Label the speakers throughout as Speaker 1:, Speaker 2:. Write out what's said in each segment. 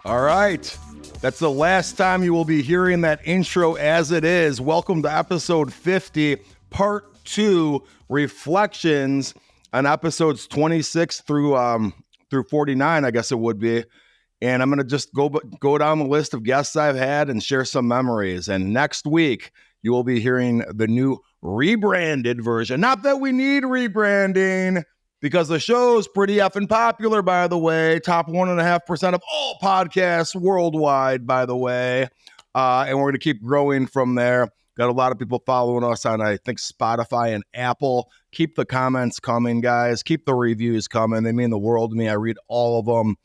Speaker 1: All right. That's the last time you will be hearing that intro as it is. Welcome to episode 50, part 2, reflections on episodes 26 through 49, I guess it would be. And I'm going to just go down the list of guests I've had and share some memories. And next week, you will be hearing the new rebranded version. Not that we need rebranding, because the show is pretty effing popular, by the way. Top 1.5% of all podcasts worldwide, by the way. And we're going to keep growing from there. Got a lot of people following us on, I think, Spotify and Apple. Keep the comments coming, guys. Keep the reviews coming. They mean the world to me. I read all of them.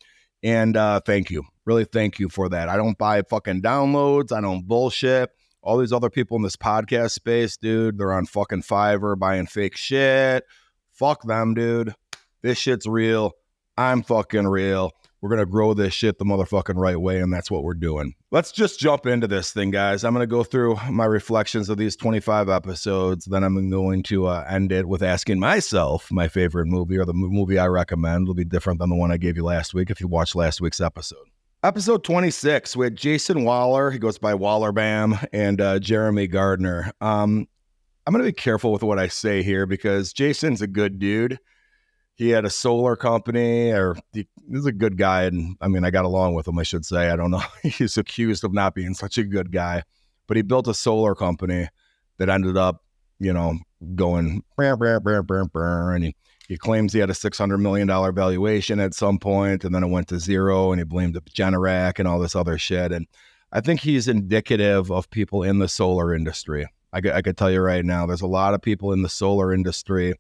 Speaker 1: And thank you. Really thank you for that. I don't buy fucking downloads. I don't bullshit. All these other people in this podcast space, dude, they're on fucking Fiverr buying fake shit. Fuck them, dude. This shit's real. I'm fucking real. We're going to grow this shit the motherfucking right way, and that's what we're doing. Let's just jump into this thing, guys. I'm going to go through my reflections of these 25 episodes. Then I'm going to end it with asking myself my favorite movie or the movie I recommend. It'll be different than the one I gave you last week if you watched last week's episode. Episode 26, we had Jason Waller. He goes by Waller Bam, and Jeremy Gardner. I'm going to be careful with what I say here because Jason's a good dude. He had a solar company, he's a good guy. And I mean, I got along with him, I should say. I don't know. He's accused of not being such a good guy, but he built a solar company that ended up, going, and he claims he had a $600 million valuation at some point, and then it went to zero, and he blamed Generac and all this other shit. And I think he's indicative of people in the solar industry. I could tell you right now, there's a lot of people in the solar industry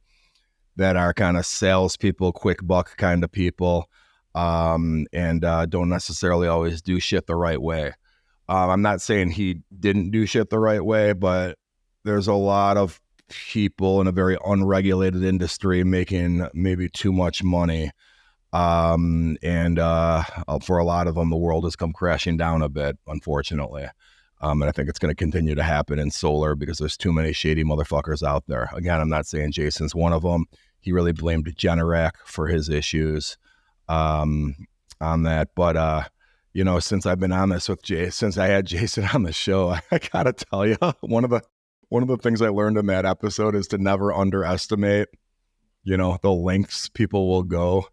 Speaker 1: that are kind of salespeople, quick buck kind of people, and don't necessarily always do shit the right way. I'm not saying he didn't do shit the right way, but there's a lot of people in a very unregulated industry making maybe too much money. And for a lot of them, the world has come crashing down a bit, unfortunately. And I think it's going to continue to happen in solar because there's too many shady motherfuckers out there. Again, I'm not saying Jason's one of them. He really blamed Generac for his issues on that. But, since I've been on this with since I had Jason on the show, I got to tell you, one of the things I learned in that episode is to never underestimate, the lengths people will go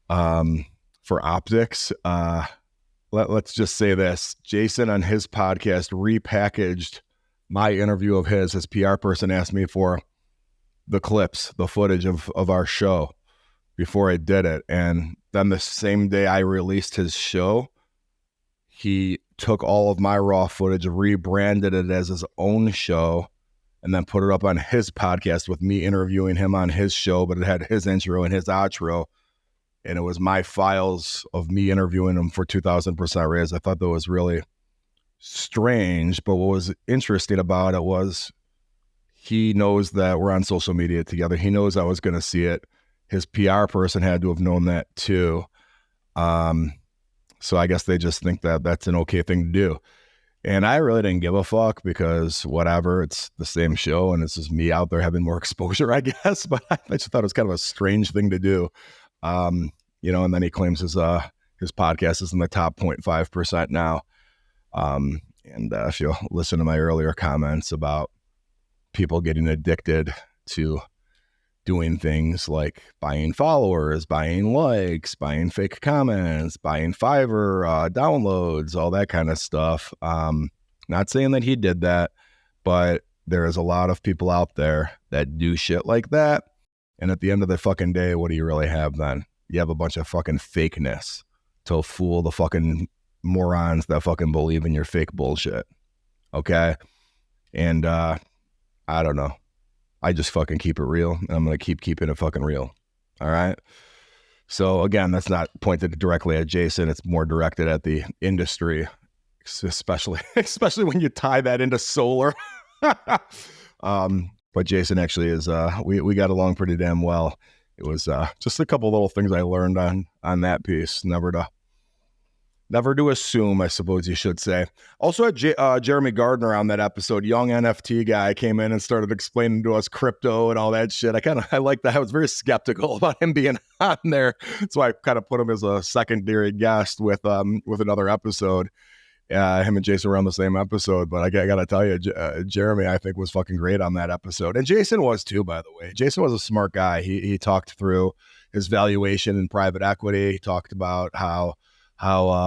Speaker 1: for optics. Let's just say this. Jason on his podcast repackaged my interview of his PR person asked me for the clips, the footage of our show before I did it. And then the same day I released his show, he took all of my raw footage, rebranded it as his own show, and then put it up on his podcast with me interviewing him on his show, but it had his intro and his outro. And it was my files of me interviewing him for 2,000% raise. I thought that was really strange. But what was interesting about it was he knows that we're on social media together. He knows I was going to see it. His PR person had to have known that too. So I guess they just think that that's an okay thing to do. And I really didn't give a fuck because whatever, it's the same show and it's just me out there having more exposure, I guess. But I just thought it was kind of a strange thing to do. And then he claims his podcast is in the top 0.5% now. And if you listen to my earlier comments about people getting addicted to doing things like buying followers, buying likes, buying fake comments, buying Fiverr downloads, all that kind of stuff. Not saying that he did that, but there is a lot of people out there that do shit like that. And at the end of the fucking day, what do you really have then? You have a bunch of fucking fakeness to fool the fucking morons that fucking believe in your fake bullshit. Okay? And I don't know. I just fucking keep it real, and I'm going to keep keeping it fucking real. All right? So again, that's not pointed directly at Jason. It's more directed at the industry, especially when you tie that into solar. But Jason actually is, we got along pretty damn well. It was just a couple little things I learned on that piece. Never to Never to assume, I suppose you should say. Also had Jeremy Gardner on that episode. Young NFT guy came in and started explaining to us crypto and all that shit. I like that. I was very skeptical about him being on there. So I kind of put him as a secondary guest with another episode. Him and Jason were on the same episode, but I got to tell you, Jeremy, I think, was fucking great on that episode. And Jason was too, by the way. Jason was a smart guy. He talked through his valuation in private equity. He talked about how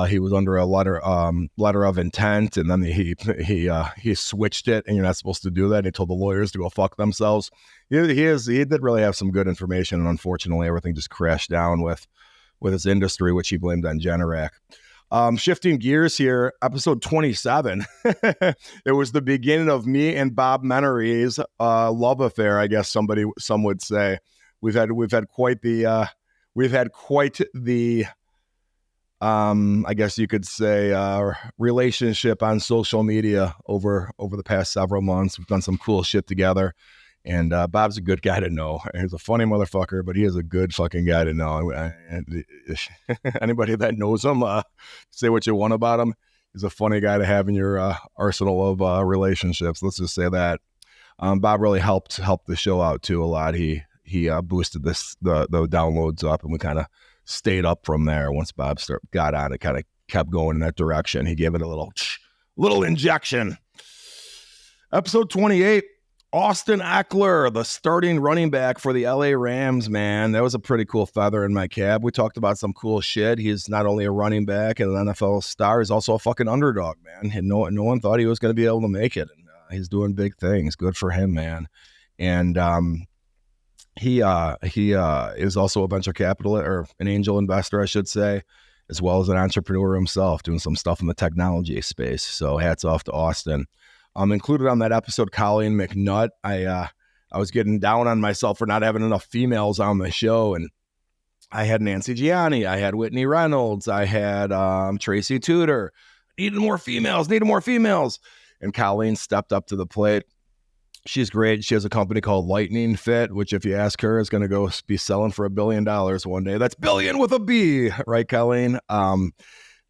Speaker 1: he was under a letter of intent, and then he switched it, and you're not supposed to do that. He told the lawyers to go fuck themselves. He did really have some good information, and unfortunately, everything just crashed down with his industry, which he blamed on Generac. Shifting gears here, episode 27. It was the beginning of me and Bob Menery's love affair, I guess some would say. We've had quite the I guess you could say relationship on social media over the past several months. We've done some cool shit together, and Bob's a good guy to know. He's a funny motherfucker, but he is a good fucking guy to know. And anybody that knows him, say what you want about him. He's a funny guy to have in your arsenal of relationships. Let's just say that. Bob really helped the show out too a lot. He boosted the downloads up, and we kind of stayed up from there. Once Bob got on, it kind of kept going in that direction. He gave it a little injection. Episode 28, Austin Eckler, the starting running back for the LA Rams, man. That was a pretty cool feather in my cap. We talked about some cool shit. He's not only a running back and an NFL star, he's also a fucking underdog, man. And no one thought he was going to be able to make it. And he's doing big things. Good for him, man. And he is also a venture capitalist, or an angel investor, I should say, as well as an entrepreneur himself, doing some stuff in the technology space. So hats off to Austin. Included on that episode, Colleen McNutt. I was getting down on myself for not having enough females on the show, and I had Nancy Gianni, I had Whitney Reynolds, I had Tracy Tudor. Needed more females. And Colleen stepped up to the plate. She's great. She has a company called Lightning Fit, which, if you ask her, is going to go be selling for $1 billion one day. That's billion with a B, right, Colleen?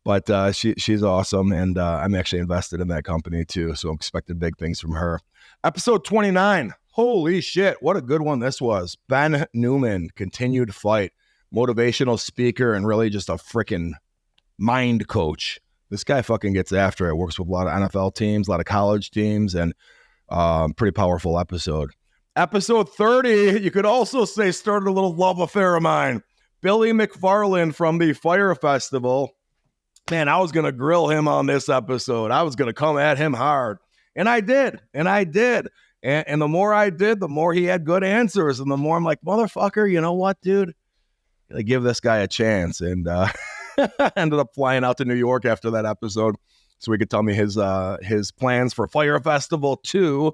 Speaker 1: But she's awesome, and I'm actually invested in that company too, so I'm expecting big things from her. Episode 29. Holy shit, what a good one this was. Ben Newman, continued fight, motivational speaker, and really just a freaking mind coach. This guy fucking gets after it. Works with a lot of NFL teams, a lot of college teams, and pretty powerful episode. Episode 30, you could also say started a little love affair of mine. Billy McFarland from the Fyre Festival. Man, I was going to grill him on this episode. I was going to come at him hard. And I did. And the more I did, the more he had good answers. And the more I'm like, motherfucker, you know what, dude? I give this guy a chance. And ended up flying out to New York after that episode so he could tell me his plans for Fyre Festival 2.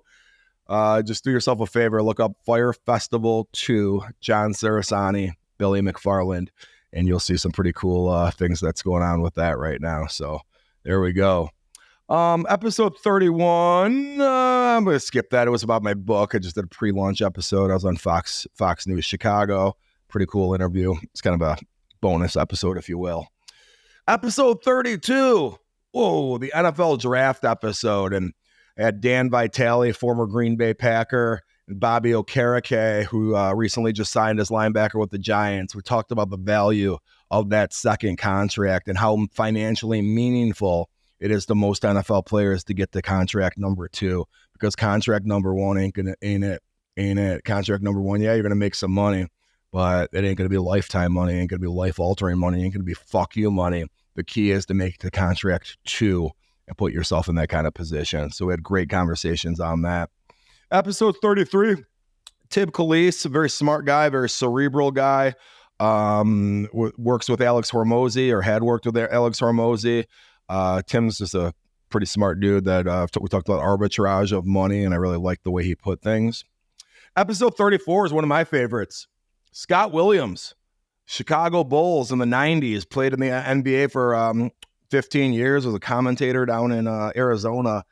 Speaker 1: Just do yourself a favor. Look up Fyre Festival 2, John Cerasani, Billy McFarland. And you'll see some pretty cool things that's going on with that right now. So there we go. Episode 31. I'm going to skip that. It was about my book. I just did a pre-launch episode. I was on Fox News Chicago. Pretty cool interview. It's kind of a bonus episode, if you will. Episode 32. Whoa, the NFL draft episode. And I had Dan Vitale, former Green Bay Packer, and Bobby Okereke, who recently just signed as linebacker with the Giants. We talked about the value of that second contract and how financially meaningful it is to most NFL players to get to contract number 2, because contract number 1 ain't it. Contract number 1, yeah, you're going to make some money, but it ain't going to be lifetime money, ain't going to be life-altering money, ain't going to be fuck you money. The key is to make the contract 2 and put yourself in that kind of position. So we had great conversations on that. Episode 33, Tib Khalees, a very smart guy, very cerebral guy, works with Alex Hormozy, or had worked with Alex Hormozy. Tim's just a pretty smart dude that we talked about arbitrage of money, and I really like the way he put things. Episode 34 is one of my favorites. Scott Williams, Chicago Bulls in the 90s, played in the NBA for 15 years, was a commentator down in Arizona.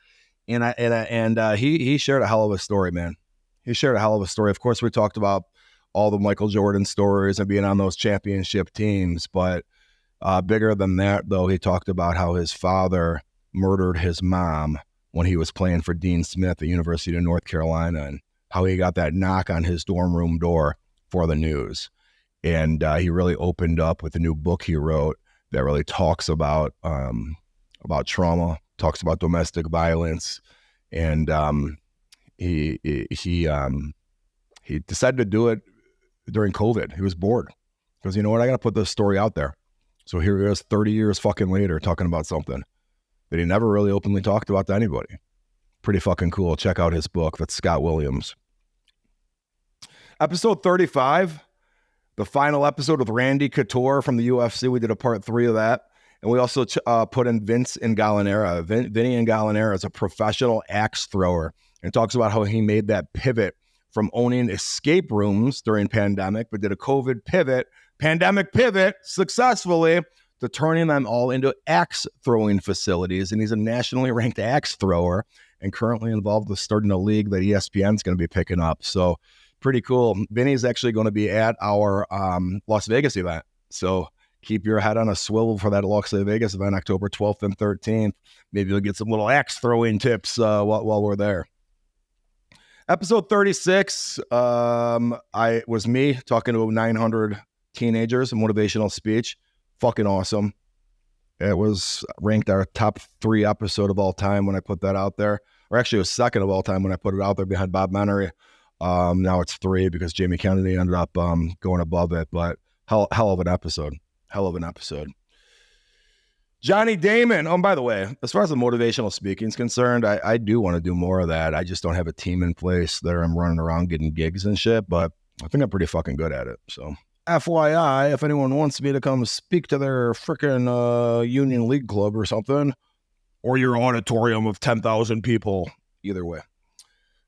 Speaker 1: And he shared a hell of a story, man. He shared a hell of a story. Of course, we talked about all the Michael Jordan stories and being on those championship teams, but Bigger than that, though, he talked about how his father murdered his mom when he was playing for Dean Smith at the University of North Carolina, and how he got that knock on his dorm room door for the news. And he really opened up with a new book he wrote that really talks about trauma, talks about domestic violence, and he decided to do it during COVID. He was bored because, you know what, I got to put this story out there. So here he is 30 years fucking later talking about something that he never really openly talked about to anybody. Pretty fucking cool. Check out his book. That's Scott Williams. Episode 35, the final episode with Randy Couture from the UFC. We did a part 3 of that. And we also put in Vince Ingalanera. Vinny Ingalanera is a professional axe thrower and talks about how he made that pivot from owning escape rooms during pandemic, but did a COVID pandemic pivot successfully to turning them all into axe throwing facilities. And he's a nationally ranked axe thrower and currently involved with starting a league that ESPN is going to be picking up. So pretty cool. Vinny's actually going to be at our Las Vegas event. So keep your head on a swivel for that Las Vegas event, October 12th and 13th. Maybe you'll get some little axe throwing tips while we're there. Episode 36, I was me talking to 900 teenagers, a motivational speech. Fucking awesome. It was ranked our top 3 episode of all time when I put that out there. Or actually it was second of all time when I put it out there behind Bob Menery. Now it's 3 because Jamie Kennedy ended up going above it, but hell of an episode. Hell of an episode. Johnny Damon. Oh, by the way, as far as the motivational speaking is concerned, I do want to do more of that. I just don't have a team in place that I'm running around getting gigs and shit, but I think I'm pretty fucking good at it. So FYI, if anyone wants me to come speak to their freaking Union League club or something, or your auditorium of 10,000 people, either way.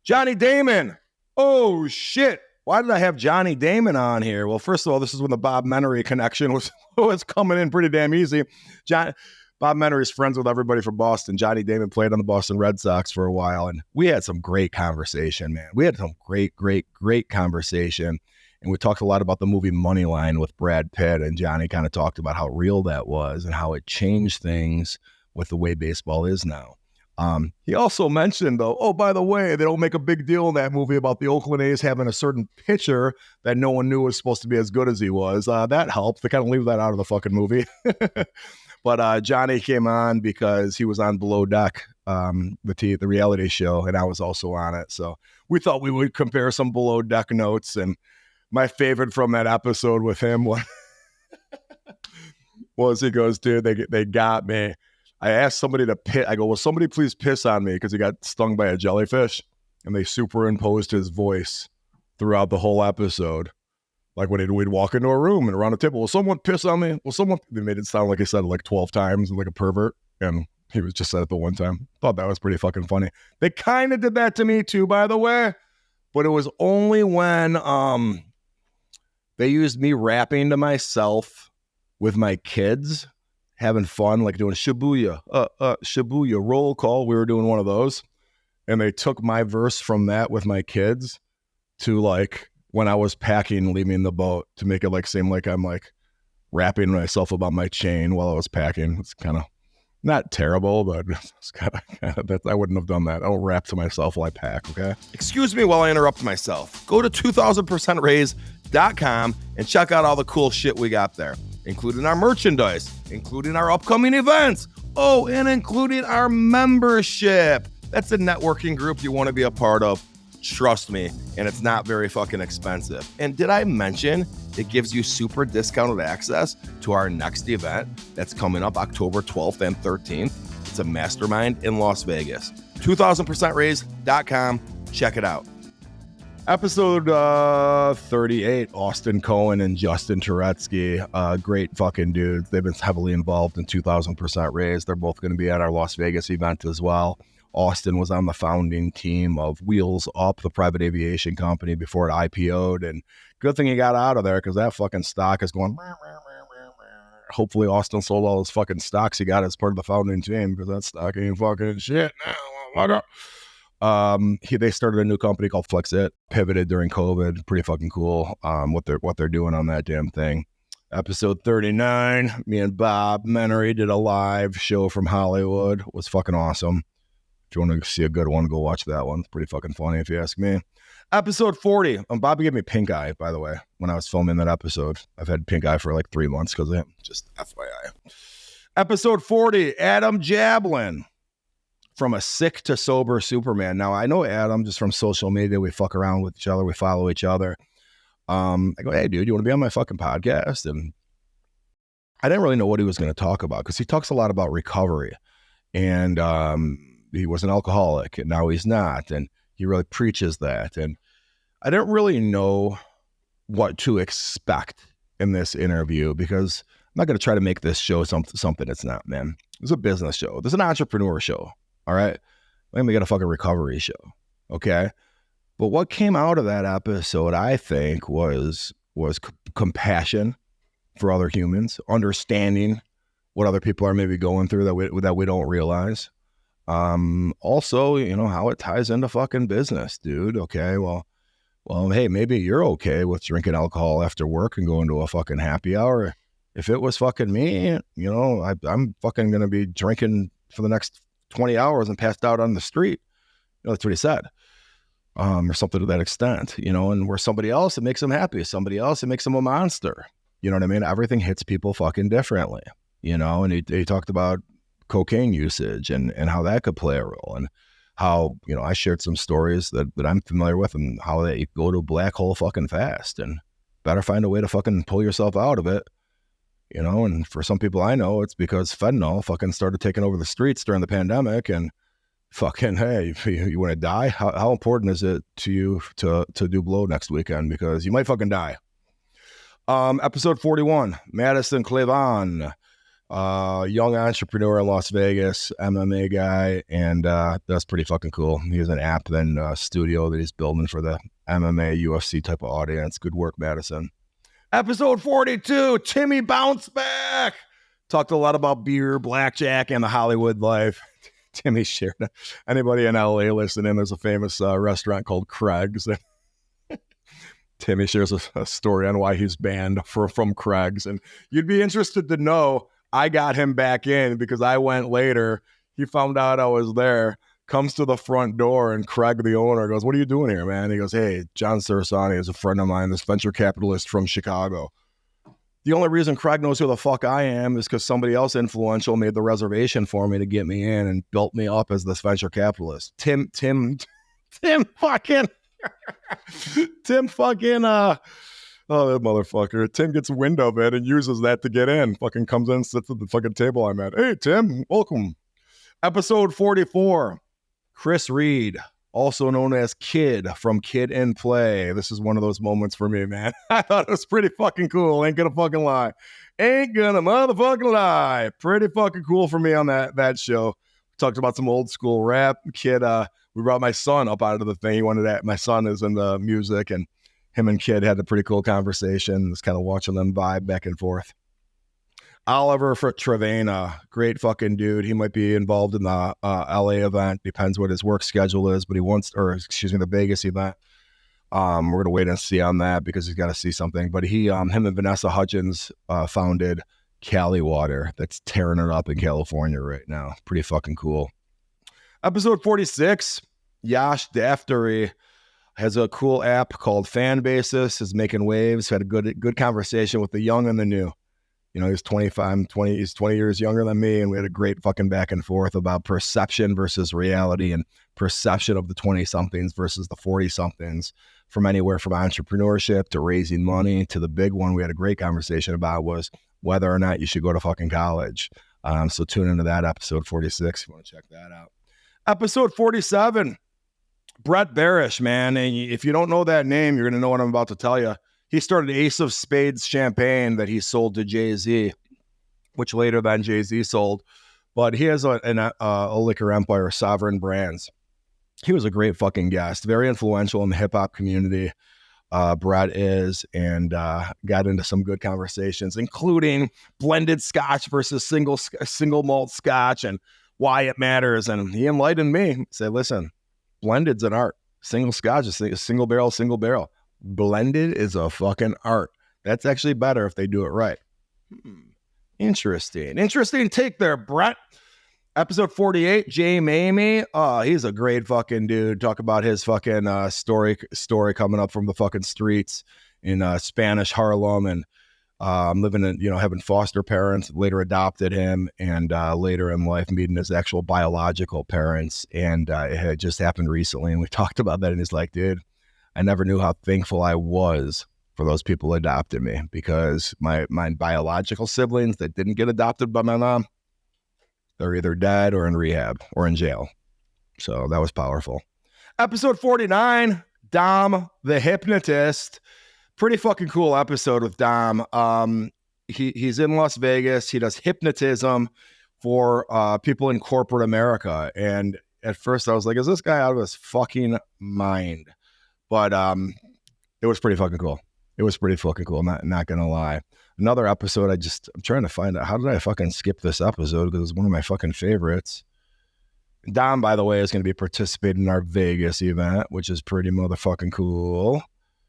Speaker 1: Johnny Damon. Oh, shit. Why did I have Johnny Damon on here? Well, first of all, this is when the Bob Menery connection was coming in pretty damn easy. Bob Menery is friends with everybody from Boston. Johnny Damon played on the Boston Red Sox for a while, and we had some great conversation, man. We had some great conversation, and we talked a lot about the movie Moneyline with Brad Pitt, and Johnny kind of talked about how real that was and how it changed things with the way baseball is now. He also mentioned, though, oh, by the way, they don't make a big deal in that movie about the Oakland A's having a certain pitcher that no one knew was supposed to be as good as he was. That helped. They kind of leave that out of the fucking movie. But Johnny came on because he was on Below Deck, the reality show, and I was also on it. So we thought we would compare some Below Deck notes. And my favorite from that episode with him was he goes, dude, they got me. I asked somebody to piss. I go, will somebody please piss on me? Because he got stung by a jellyfish. And they superimposed his voice throughout the whole episode. Like when we'd walk into a room and around a table, will someone piss on me? Will someone? They made it sound like he said it like 12 times, like a pervert. And he was just said it the one time. Thought that was pretty fucking funny. They kind of did that to me too, by the way. But it was only when they used me rapping to myself with my kids, having fun, like doing Shibuya, roll call. We were doing one of those. And they took my verse from that with my kids to like when I was packing, leaving the boat, to make it like seem like I'm like rapping myself about my chain while I was packing. It's kind of not terrible, but it's kind of I wouldn't have done that. I don't rap to myself while I pack, okay? Excuse me while I interrupt myself. Go to 2000percentraise.com and check out all the cool shit we got there, including our merchandise, including our upcoming events, and including our membership. That's a networking group you want to be a part of. Trust me, and it's not very fucking expensive. And did I mention it gives you super discounted access to our next event that's coming up October 12th and 13th? It's a mastermind in Las Vegas. 2000percentraise.com. Check it out. Episode 38, Austin Cohen and Justin Turetsky, great fucking dudes. They've been heavily involved in 2000% Raise. They're both going to be at our Las Vegas event as well. Austin was on the founding team of Wheels Up, the private aviation company, before it IPO'd. And good thing he got out of there, because that fucking stock is going. Hopefully Austin sold all his fucking stocks he got as part of the founding team, because that stock ain't fucking shit now. They started a new company called Flexit, pivoted during COVID. Pretty fucking cool. What they're doing on that damn thing. Episode 39, me and Bob Menery did a live show from Hollywood. It was fucking awesome. If you want to see a good one, go watch that one. It's pretty fucking funny if you ask me. Episode 40. Bobby gave me pink eye, by the way, when I was filming that episode. I've had pink eye for like 3 months because of him. Just FYI. Episode 40, Adam Jablin. From a sick to sober Superman. Now, I know Adam just from social media. We fuck around with each other. We follow each other. I go, hey, dude, you want to be on my fucking podcast? And I didn't really know what he was going to talk about because he talks a lot about recovery. And he was an alcoholic, and now he's not. And he really preaches that. And I didn't really know what to expect in this interview because I'm not going to try to make this show something it's not, man. It's a business show. This is an entrepreneur show. All right. Let me get a fucking recovery show. Okay. But what came out of that episode, I think, was compassion for other humans, understanding what other people are maybe going through that we don't realize. Also, you know, how it ties into fucking business, dude. Okay. Well, hey, maybe you're okay with drinking alcohol after work and going to a fucking happy hour. If it was fucking me, you know, I'm fucking going to be drinking for the next 20 hours and passed out on the street. You know, that's what he said. Or something to that extent, you know, and where somebody else, it makes them happy. Somebody else, it makes them a monster. You know what I mean? Everything hits people fucking differently, you know, and he talked about cocaine usage and how that could play a role and how, you know, I shared some stories that I'm familiar with and how they go to a black hole fucking fast and better find a way to fucking pull yourself out of it, you know, and for some people I know it's because fentanyl fucking started taking over the streets during the pandemic and fucking, hey, you want to die? How important is it to you to do blow next weekend? Because you might fucking die. Episode 41, Madison Clavon, young entrepreneur in Las Vegas, MMA guy, and that's pretty fucking cool. He has an app and studio that he's building for the MMA, UFC type of audience. Good work, Madison. Episode 42, Timmy Bounceback. Talked a lot about beer, blackjack, and the Hollywood life. Timmy shared it. Anybody in LA listening, there's a famous restaurant called Craig's. Timmy shares a story on why he's banned from Craig's. And you'd be interested to know, I got him back in because I went later. He found out I was there, comes to the front door, and Craig, the owner, goes, what are you doing here, man? He goes, hey, John Cerasani is a friend of mine, this venture capitalist from Chicago. The only reason Craig knows who the fuck I am is because somebody else influential made the reservation for me to get me in and built me up as this venture capitalist. Tim fucking, oh, that motherfucker. Tim gets wind of it and uses that to get in. Fucking comes in, sits at the fucking table I'm at. Hey, Tim, welcome. Episode 44, Chris Reid, also known as Kid from Kid in Play. This is one of those moments for me, man. I thought it was pretty fucking cool. Ain't gonna fucking lie. Ain't gonna motherfucking lie. Pretty fucking cool for me on that show. Talked about some old school rap. Kid, we brought my son up out of the thing. He wanted that. My son is into music, and him and Kid had a pretty cool conversation. Just kind of watching them vibe back and forth. Oliver Trevena, great fucking dude. He might be involved in the LA event. Depends what his work schedule is, but the Vegas event. We're going to wait and see on that because he's got to see something. But him and Vanessa Hudgens founded Cali Water. That's tearing it up in California right now. Pretty fucking cool. Episode 46, Yash Daftery has a cool app called Fan Basis, is making waves. Had a good conversation with the young and the new. You know, he's 20 years younger than me, and we had a great fucking back and forth about perception versus reality and perception of the 20-somethings versus the 40-somethings, from anywhere from entrepreneurship to raising money to the big one we had a great conversation about was whether or not you should go to fucking college. So tune into that episode 46 if you want to check that out. Episode 47, Brett Barish, man. And if you don't know that name, you're going to know what I'm about to tell you. He started Ace of Spades champagne that he sold to Jay-Z, which later then Jay-Z sold. But he has a liquor empire, Sovereign Brands. He was a great fucking guest, very influential in the hip-hop community. Brett is, and got into some good conversations, including blended scotch versus single malt scotch and why it matters. And he enlightened me. He said, listen, blended's an art. Single scotch is single barrel. Blended is a fucking art. That's actually better if they do it right. Interesting take there, Brett. Episode 48, Jay Mamie. He's a great fucking dude. Talk about his fucking story coming up from the fucking streets in Spanish Harlem, and living in, having foster parents, later adopted him, and later in life meeting his actual biological parents. And it had just happened recently, and we talked about that, and he's like, dude, I never knew how thankful I was for those people who adopted me, because my biological siblings that didn't get adopted by my mom, they're either dead or in rehab or in jail. So that was powerful. Episode 49, Dom the Hypnotist. Pretty fucking cool episode with Dom. He's in Las Vegas. He does hypnotism for people in corporate America. And at first I was like, is this guy out of his fucking mind? But it was pretty fucking cool. Not gonna lie. Another episode, I'm trying to find out, how did I fucking skip this episode? Because it's one of my fucking favorites. Dom, by the way, is going to be participating in our Vegas event, which is pretty motherfucking cool.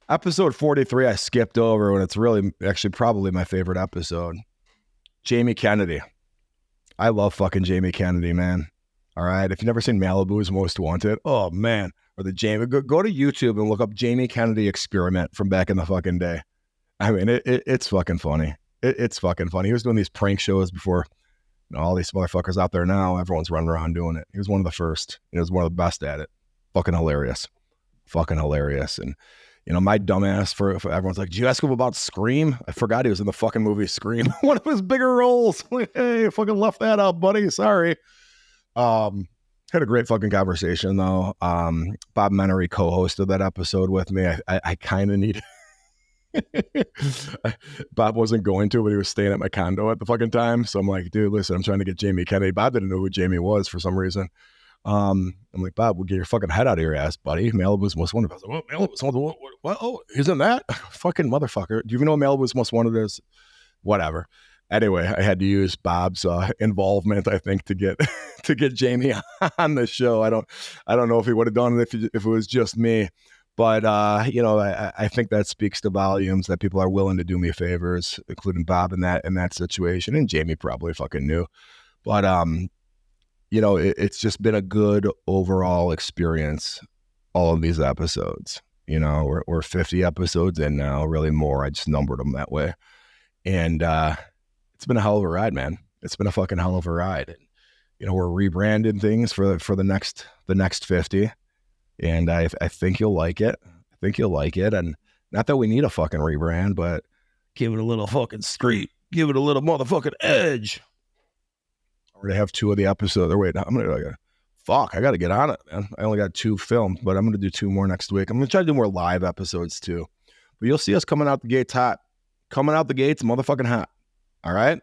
Speaker 1: Episode 43, I skipped over, and it's really, actually, probably my favorite episode. Jamie Kennedy. I love fucking Jamie Kennedy, man. All right. If you've never seen Malibu's Most Wanted, oh, man. Or the Jamie, go to YouTube and look up Jamie Kennedy Experiment from back in the fucking day. I mean, it's fucking funny. It's fucking funny. He was doing these prank shows before all these motherfuckers out there now. Everyone's running around doing it. He was one of the first. He was one of the best at it. Fucking hilarious. And, my dumbass for everyone's like, did you ask him about Scream? I forgot he was in the fucking movie Scream. One of his bigger roles. Like, hey, I fucking left that out, buddy. Sorry. Had a great fucking conversation, though. Bob Menery co-hosted that episode with me. I kind of need... Bob wasn't going to, but he was staying at my condo at the fucking time. So I'm like, dude, listen, I'm trying to get Jamie Kennedy. Bob didn't know who Jamie was for some reason. I'm like, Bob, we'll get your fucking head out of your ass, buddy. Malibu's Most Wanted. I was like, Malibu's Most Wanted? What? Oh, he's in that? Fucking motherfucker. Do you even know what Malibu's Most Wanted is? Whatever. Anyway, I had to use Bob's involvement, I think, to get to get Jamie on the show. I don't know if he would have done it if it was just me. But, I think that speaks to volumes that people are willing to do me favors, including Bob in that situation. And Jamie probably fucking knew. But, it's just been a good overall experience, all of these episodes. We're 50 episodes in now, really more. I just numbered them that way. And it's been a hell of a ride, man. It's been a fucking hell of a ride. And, we're rebranding things for the next 50. And I think you'll like it. And not that we need a fucking rebrand, but give it a little fucking street. Give it a little motherfucking edge. I already have 2 of the episodes. Wait, I got to get on it, man. I only got 2 filmed, but I'm going to do 2 more next week. I'm going to try to do more live episodes too. But you'll see us coming out the gates hot. Coming out the gates motherfucking hot. All right?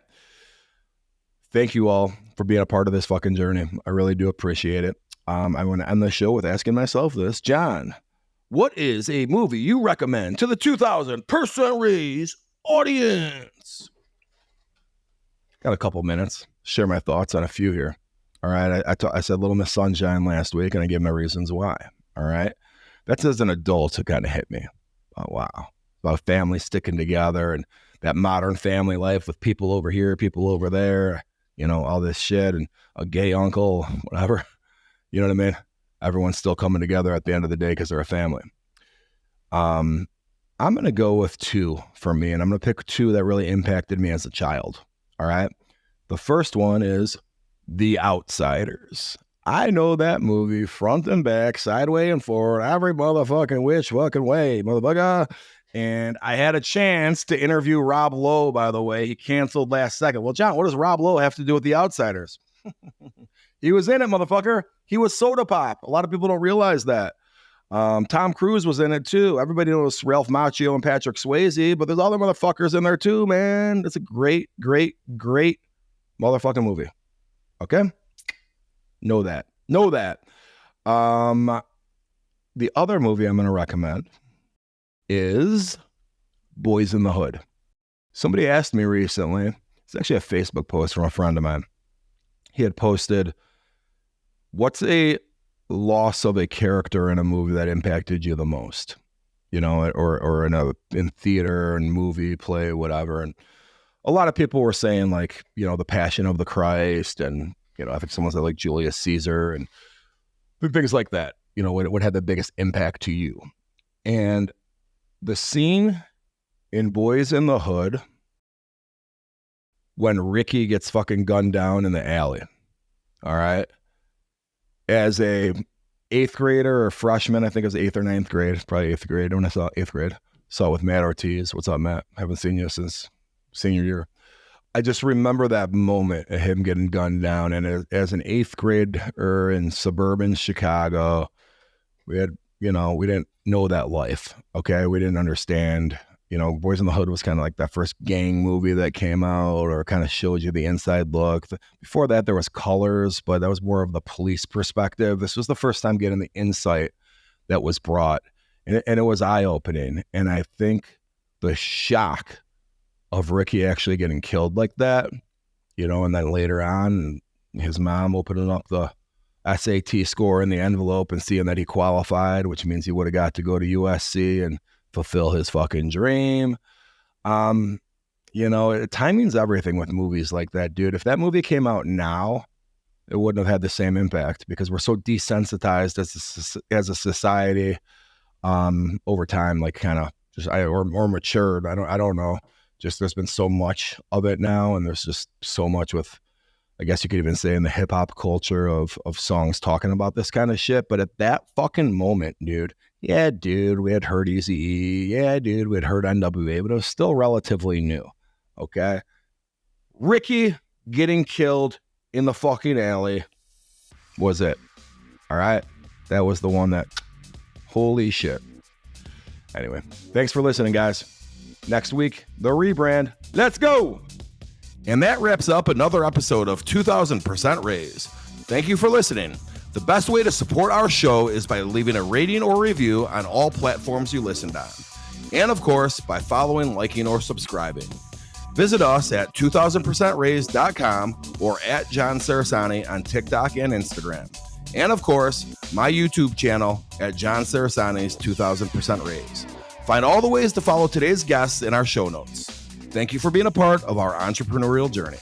Speaker 1: Thank you all for being a part of this fucking journey. I really do appreciate it. I want to end the show with asking myself this. John, what is a movie you recommend to the 2,000% raise audience? Got a couple minutes. Share my thoughts on a few here. All right. I said Little Miss Sunshine last week, and I gave my reasons why. All right. That's as an adult, it kind of hit me. Oh, wow. About family sticking together and that modern family life with people over here, people over there, all this shit, and a gay uncle, whatever. You know what I mean? Everyone's still coming together at the end of the day because they're a family. I'm going to go with 2 for me, and I'm going to pick 2 that really impacted me as a child. All right. The first one is The Outsiders. I know that movie front and back, sideways and forward, every motherfucking which fucking way, motherfucker. And I had a chance to interview Rob Lowe, by the way. He canceled last second. Well, John, what does Rob Lowe have to do with The Outsiders? He was in it, motherfucker. He was Soda Pop. A lot of people don't realize that. Tom Cruise was in it too. Everybody knows Ralph Macchio and Patrick Swayze, but there's other motherfuckers in there too, man. It's a great, great, great motherfucking movie. Okay? Know that. The other movie I'm going to recommend is Boys in the Hood. Somebody asked me recently, it's actually a Facebook post from a friend of mine. He had posted, what's a loss of a character in a movie that impacted you the most? Or in theater and movie, play, whatever. And a lot of people were saying like, the Passion of the Christ, and, I think someone said like Julius Caesar and things like that, what had the biggest impact to you. And the scene in Boys in the Hood when Ricky gets fucking gunned down in the alley. All right. As a 8th grader or freshman, I think it was 8th or 9th grade, probably 8th grade when I saw 8th grade. Saw it with Matt Ortiz. What's up, Matt? Haven't seen you since senior year. I just remember that moment of him getting gunned down. And as an 8th grader in suburban Chicago, we had, we didn't know that life. Okay. We didn't understand, Boys in the Hood was kind of like that first gang movie that came out, or kind of showed you the inside look. Before that, there was Colors, but that was more of the police perspective. This was the first time getting the insight that was brought, and it was eye-opening. And I think the shock of Ricky actually getting killed like that, and then later on, his mom opening up the SAT score in the envelope and seeing that he qualified, which means he would have got to go to USC and fulfill his fucking dream. Timing's everything with movies like that, dude. If that movie came out now, it wouldn't have had the same impact, because we're so desensitized as a society over time, like kind of just or matured. I don't know. Just there's been so much of it now, and there's just so much with, I guess you could even say, in the hip hop culture of songs talking about this kind of shit. But at that fucking moment, dude, yeah, dude, we had heard Eazy-E. Yeah, dude, we had heard NWA, but it was still relatively new. Okay. Ricky getting killed in the fucking alley was it. All right. That was the one that, holy shit. Anyway, thanks for listening, guys. Next week, the rebrand. Let's go. And that wraps up another episode of 2000% Raise. Thank you for listening. The best way to support our show is by leaving a rating or review on all platforms you listened on. And of course, by following, liking, or subscribing. Visit us at 2000percentraise.com or at John Cerasani on TikTok and Instagram. And of course, my YouTube channel at John Cerasani's 2000% Raise. Find all the ways to follow today's guests in our show notes. Thank you for being a part of our entrepreneurial journey.